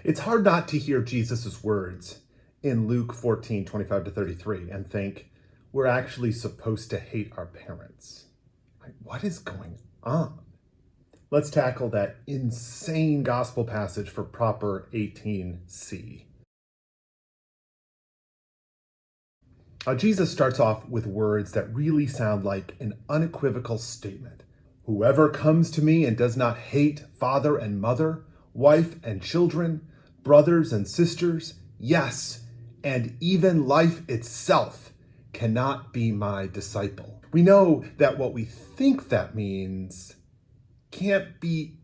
It's hard not to hear Jesus' words in Luke 14:25-33 and think, we're actually supposed to hate our parents. Like, what is going on? Let's tackle that insane gospel passage for proper 18c. Jesus starts off with words that really sound like an unequivocal statement. Whoever comes to me and does not hate father and mother, wife and children, brothers and sisters, yes, and even life itself, cannot be my disciple. We know that what we think that means can't be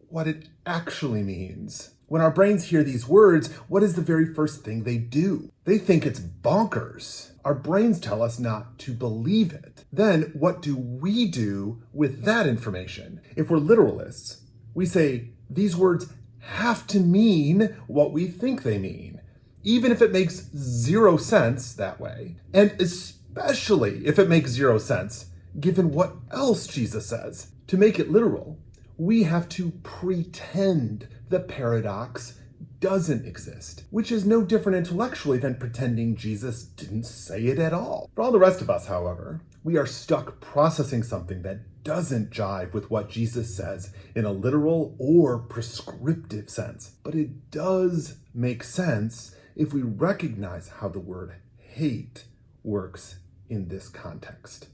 what it actually means. When our brains hear these words, what is the very first thing they do? They think it's bonkers. Our brains tell us not to believe it. Then what do we do with that information? If we're literalists, we say these words have to mean what we think they mean, even if it makes zero sense that way, and especially if it makes zero sense given what else Jesus says. To make it literal, we have to pretend the paradox doesn't exist, which is no different intellectually than pretending Jesus didn't say it at all. For all the rest of us, however, we are stuck processing something that doesn't jive with what Jesus says in a literal or prescriptive sense. But it does make sense if we recognize how the word hate works in this context.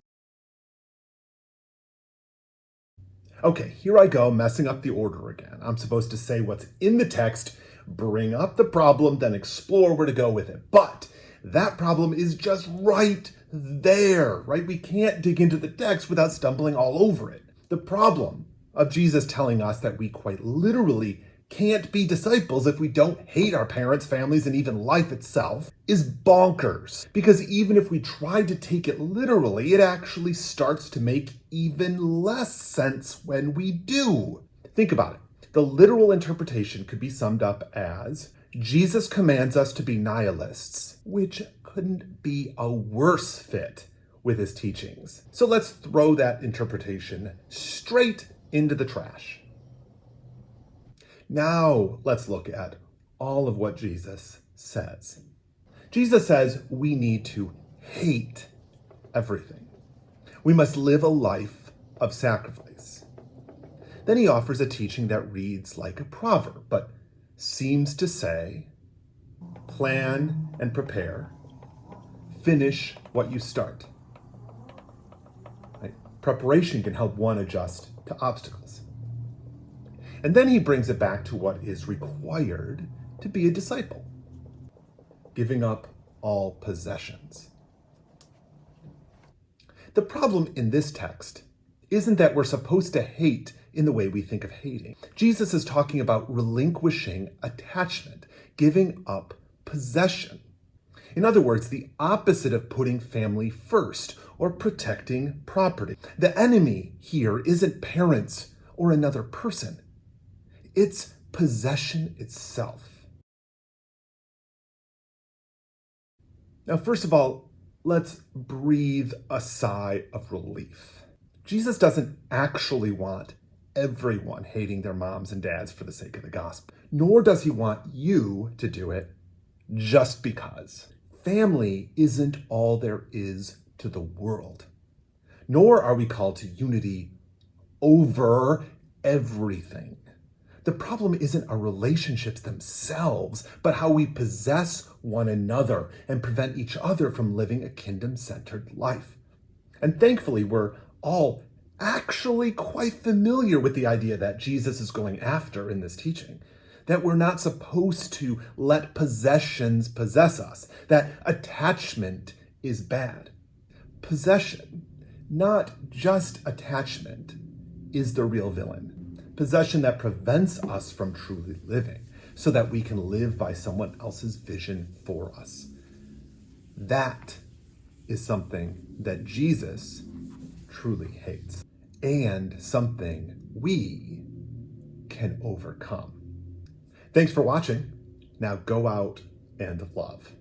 Okay, here I go, messing up the order again. I'm supposed to say what's in the text, bring up the problem, then explore where to go with it. But that problem is just right there, right? We can't dig into the text without stumbling all over it. The problem of Jesus telling us that we quite literally can't be disciples if we don't hate our parents, families, and even life itself is bonkers. Because even if we try to take it literally, it actually starts to make even less sense when we do. Think about it. The literal interpretation could be summed up as, Jesus commands us to be nihilists, which couldn't be a worse fit with his teachings. So let's throw that interpretation straight into the trash. Now let's look at all of what Jesus says. Jesus says we need to hate everything. We must live a life of sacrifice. Then he offers a teaching that reads like a proverb, but seems to say, plan and prepare, finish what you start. Right? Preparation can help one adjust to obstacles. And then he brings it back to what is required to be a disciple, giving up all possessions. The problem in this text isn't that we're supposed to hate in the way we think of hating. Jesus is talking about relinquishing attachment, giving up possession. In other words, the opposite of putting family first or protecting property. The enemy here isn't parents or another person. It's possession itself. Now, first of all, let's breathe a sigh of relief. Jesus doesn't actually want everyone hating their moms and dads for the sake of the gospel, nor does he want you to do it just because. Family isn't all there is to the world, nor are we called to unity over everything. The problem isn't our relationships themselves, but how we possess one another and prevent each other from living a kingdom-centered life. And thankfully, we're all actually quite familiar with the idea that Jesus is going after in this teaching, that we're not supposed to let possessions possess us, that attachment is bad. Possession, not just attachment, is the real villain. Possession that prevents us from truly living so that we can live by someone else's vision for us. That is something that Jesus truly hates and something we can overcome. Thanks for watching. Now go out and love.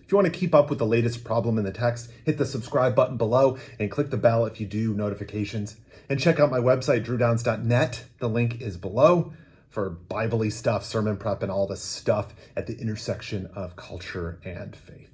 If you want to keep up with the latest problem in the text, hit the subscribe button below and click the bell if you do notifications. And check out my website, drewdowns.net. The link is below for Bible-y stuff, sermon prep, and all the stuff at the intersection of culture and faith.